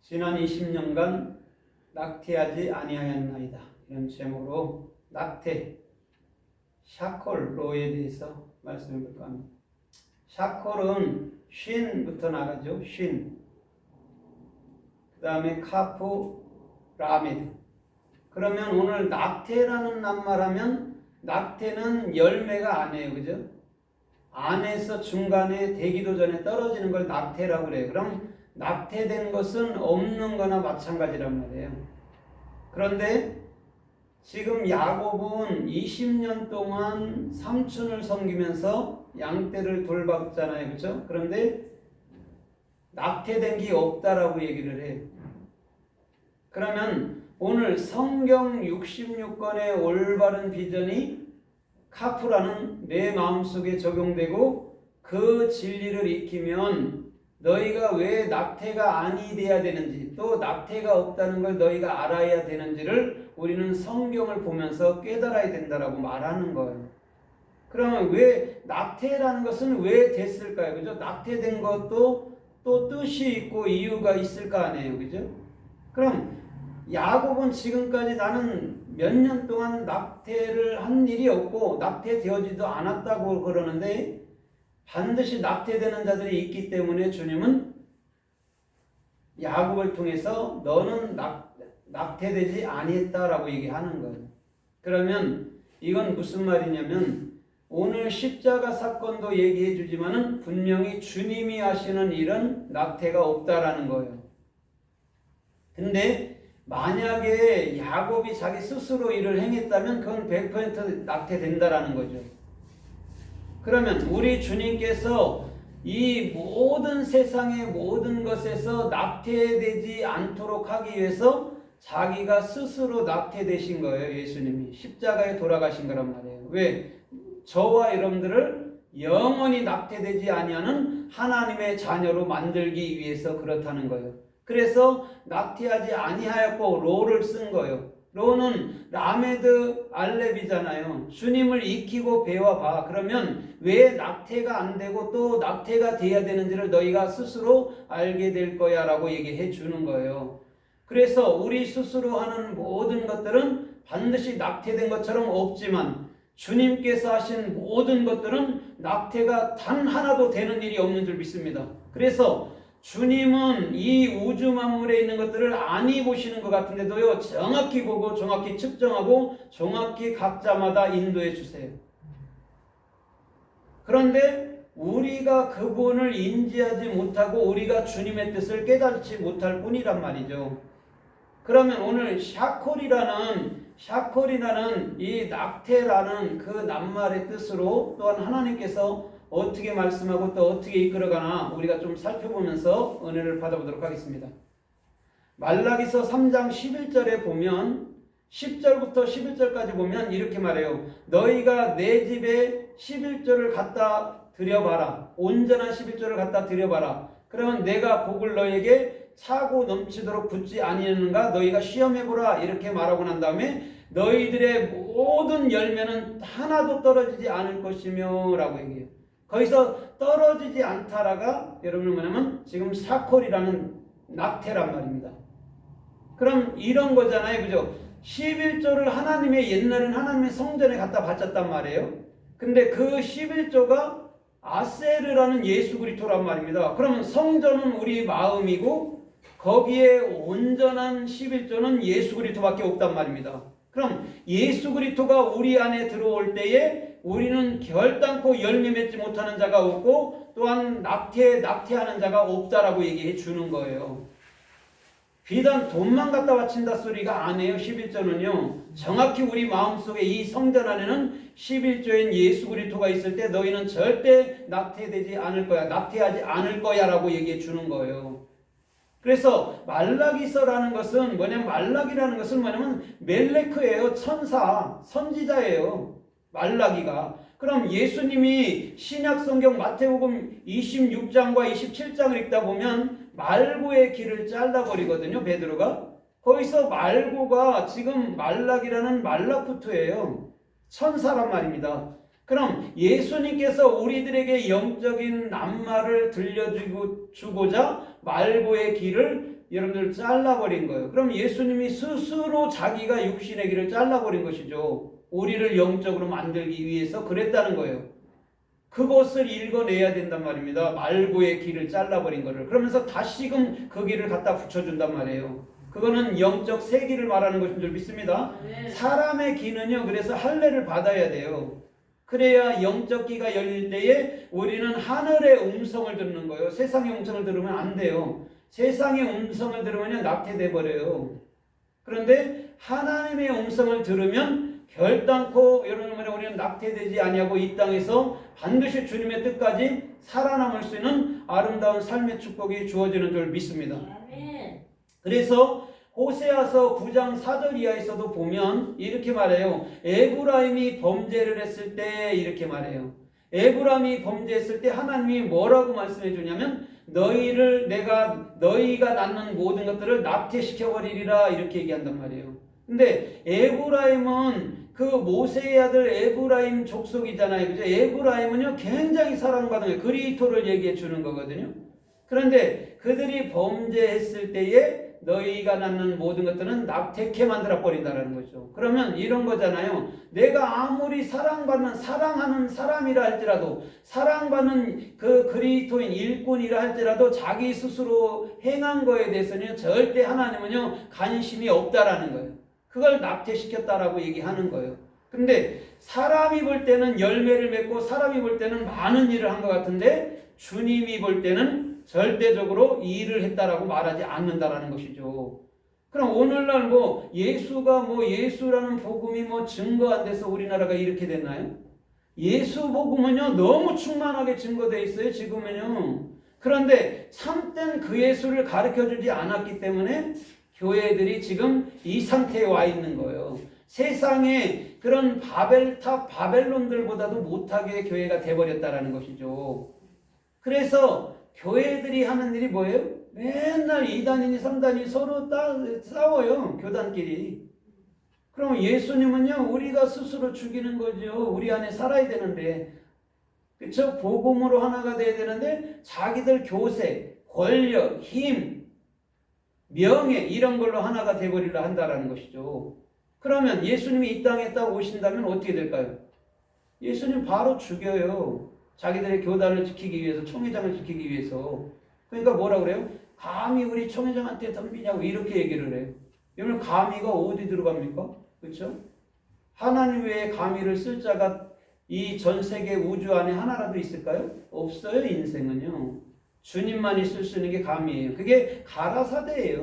지난 20년간 낙태하지 아니하였나이다. 이런 제목으로 낙태, 샤콜로에 대해서 말씀을 볼까 합니다. 샤콜은 쉰부터 나가죠. 쉰. 그 다음에 카프, 라메드. 그러면 오늘 낙태라는 낱말하면 낙태는 열매가 아니에요. 그죠? 안에서 중간에 되기도 전에 떨어지는 걸 낙태라고 그래요. 그럼 낙태된 것은 없는 거나 마찬가지란 말이에요. 그런데 지금 야곱은 20년 동안 삼촌을 섬기면서 양떼를 돌봤잖아요. 그렇죠? 그런데 낙태된 게 없다라고 얘기를 해요. 그러면 오늘 성경 66권의 올바른 비전이 카프라는 내 마음속에 적용되고 그 진리를 익히면 너희가 왜 낙태가 아니 돼야 되는지 또 낙태가 없다는 걸 너희가 알아야 되는지를 우리는 성경을 보면서 깨달아야 된다라고 말하는 거예요. 그러면 왜 낙태라는 것은 왜 됐을까요? 그죠? 낙태된 것도 또 뜻이 있고 이유가 있을 거 아니에요. 그죠? 그럼 야곱은 지금까지 나는 몇 년 동안 낙태를 한 일이 없고 낙태되어지도 않았다고 그러는데 반드시 낙태되는 자들이 있기 때문에 주님은 야곱을 통해서 너는 낙태되지 아니했다라고 얘기하는 거예요. 그러면 이건 무슨 말이냐면 오늘 십자가 사건도 얘기해 주지만은 분명히 주님이 하시는 일은 낙태가 없다라는 거예요. 근데 만약에 야곱이 자기 스스로 일을 행했다면 그건 100% 낙태된다라는 거죠. 그러면 우리 주님께서 이 모든 세상의 모든 것에서 낙태되지 않도록 하기 위해서 자기가 스스로 낙태되신 거예요. 예수님이 십자가에 돌아가신 거란 말이에요. 왜? 저와 여러분들을 영원히 낙태되지 아니하는 하나님의 자녀로 만들기 위해서 그렇다는 거예요. 그래서 낙태하지 아니하였고 로를 쓴 거예요. 로는 라메드 알렙이잖아요. 주님을 익히고 배워봐. 그러면 왜 낙태가 안 되고 또 낙태가 돼야 되는지를 너희가 스스로 알게 될 거야 라고 얘기해 주는 거예요. 그래서 우리 스스로 하는 모든 것들은 반드시 낙태된 것처럼 없지만 주님께서 하신 모든 것들은 낙태가 단 하나도 되는 일이 없는 줄 믿습니다. 그래서 주님은 이 우주 만물에 있는 것들을 아니 보시는 것 같은데도요, 정확히 보고 정확히 측정하고 정확히 각자마다 인도해 주세요. 그런데 우리가 그분을 인지하지 못하고 우리가 주님의 뜻을 깨닫지 못할 뿐이란 말이죠. 그러면 오늘 샤콜이라는 이 낙태라는 그 낱말의 뜻으로 또한 하나님께서 어떻게 말씀하고 또 어떻게 이끌어가나 우리가 좀 살펴보면서 은혜를 받아보도록 하겠습니다. 말라기서 3장 11절에 보면 10절부터 11절까지 보면 이렇게 말해요. 너희가 내 집에 11조를 갖다 드려봐라. 온전한 11조를 갖다 드려봐라. 그러면 내가 복을 너에게 차고 넘치도록 붓지 아니하는가 너희가 시험해보라. 이렇게 말하고 난 다음에 너희들의 모든 열매는 하나도 떨어지지 않을 것이며 라고 얘기해요. 거기서 떨어지지 않다라가 여러분 뭐냐면 지금 샤콜이라는 낙태란 말입니다. 그럼 이런 거잖아요. 그죠? 11조를 하나님의 옛날엔 하나님의 성전에 갖다 바쳤단 말이에요. 근데 그 11조가 아세르라는 예수 그리스도란 말입니다. 그러면 성전은 우리 마음이고 거기에 온전한 11조는 예수 그리스도밖에 없단 말입니다. 그럼 예수 그리스도가 우리 안에 들어올 때에 우리는 결단코 열매 맺지 못하는 자가 없고 또한 낙태하는 자가 없다라고 얘기해 주는 거예요. 비단 돈만 갖다 바친다 소리가 아니에요. 11조는요. 정확히 우리 마음속에 이 성전 안에는 11조인 예수 그리스도가 있을 때 너희는 절대 낙태되지 않을 거야. 낙태하지 않을 거야 라고 얘기해 주는 거예요. 그래서 말라기서라는 것은 말라기라는 것은 멜레크예요. 천사, 선지자예요. 말라기가. 그럼 예수님이 신약성경 마태복음 26장과 27장을 읽다 보면 말고의 길을 잘라버리거든요. 베드로가. 거기서 말고가 지금 말라기라는 말라푸트예요. 천사란 말입니다. 그럼 예수님께서 우리들에게 영적인 낱말을 들려주고자 말고의 길을 여러분들 잘라버린 거예요. 그럼 예수님이 스스로 자기가 육신의 길을 잘라버린 것이죠. 우리를 영적으로 만들기 위해서 그랬다는 거예요. 그것을 읽어내야 된단 말입니다. 말고의 길을 잘라버린 거를. 그러면서 다시금 그 길을 갖다 붙여준단 말이에요. 그거는 영적 세기를 말하는 것인 줄 믿습니다. 사람의 기는요, 그래서 할례를 받아야 돼요. 그래야 영적 기가 열릴 때에 우리는 하늘의 음성을 듣는 거예요. 세상의 음성을 들으면 안 돼요. 세상의 음성을 들으면 낙태돼 버려요. 그런데 하나님의 음성을 들으면 결단코 여러분 우리는 낙태되지 아니하고 이 땅에서 반드시 주님의 뜻까지 살아남을 수 있는 아름다운 삶의 축복이 주어지는 줄 믿습니다. 그래서 호세아서 9장 4절 이하에서도 보면 이렇게 말해요. 에브라임이 범죄를 했을 때 이렇게 말해요. 에브라임이 범죄했을 때 하나님이 뭐라고 말씀해 주냐면 너희가 낳는 모든 것들을 낙태시켜 버리리라 이렇게 얘기한단 말이에요. 근데 에브라임은 그 모세의 아들 에브라임 족속이잖아요. 그죠? 에브라임은요 굉장히 사랑받은 거예요. 그리스도를 얘기해 주는 거거든요. 그런데 그들이 범죄했을 때에 너희가 낳는 모든 것들은 낙태케 만들어 버린다는 거죠. 그러면 이런 거잖아요. 내가 아무리 사랑하는 사람이라 할지라도, 사랑받는 그 그리스도인 일꾼이라 할지라도 자기 스스로 행한 거에 대해서는 절대 하나님은요 관심이 없다라는 거예요. 그걸 낙태시켰다라고 얘기하는 거예요. 근데 사람이 볼 때는 열매를 맺고 사람이 볼 때는 많은 일을 한 것 같은데 주님이 볼 때는 절대적으로 이 일을 했다라고 말하지 않는다라는 것이죠. 그럼 오늘날 예수라는 복음이 증거 안 돼서 우리나라가 이렇게 됐나요? 예수 복음은요 너무 충만하게 증거되어 있어요 지금은요. 그런데 참된 그 예수를 가르쳐주지 않았기 때문에 교회들이 지금 이 상태에 와 있는 거예요. 세상에 그런 바벨론들보다도 못하게 교회가 돼버렸다라는 것이죠. 그래서 교회들이 하는 일이 뭐예요? 맨날 2단이니 3단이 서로 싸워요. 교단끼리. 그럼 예수님은요 우리가 스스로 죽이는 거죠. 우리 안에 살아야 되는데, 그렇죠? 복음으로 하나가 돼야 되는데 자기들 교세, 권력, 힘, 명예 이런 걸로 하나가 돼버리려 한다라는 것이죠. 그러면 예수님이 이 땅에 딱 오신다면 어떻게 될까요? 예수님 바로 죽여요. 자기들의 교단을 지키기 위해서, 총회장을 지키기 위해서. 그러니까 뭐라 그래요? 감히 우리 총회장한테 덤비냐고 이렇게 얘기를 해요. 여러분 감히가 어디 들어갑니까? 그렇죠? 하나님 외에 감히를 쓸 자가 이 전 세계 우주 안에 하나라도 있을까요? 없어요. 인생은요. 주님만이 쓸 수 있는 게 감히예요. 그게 가라사대예요.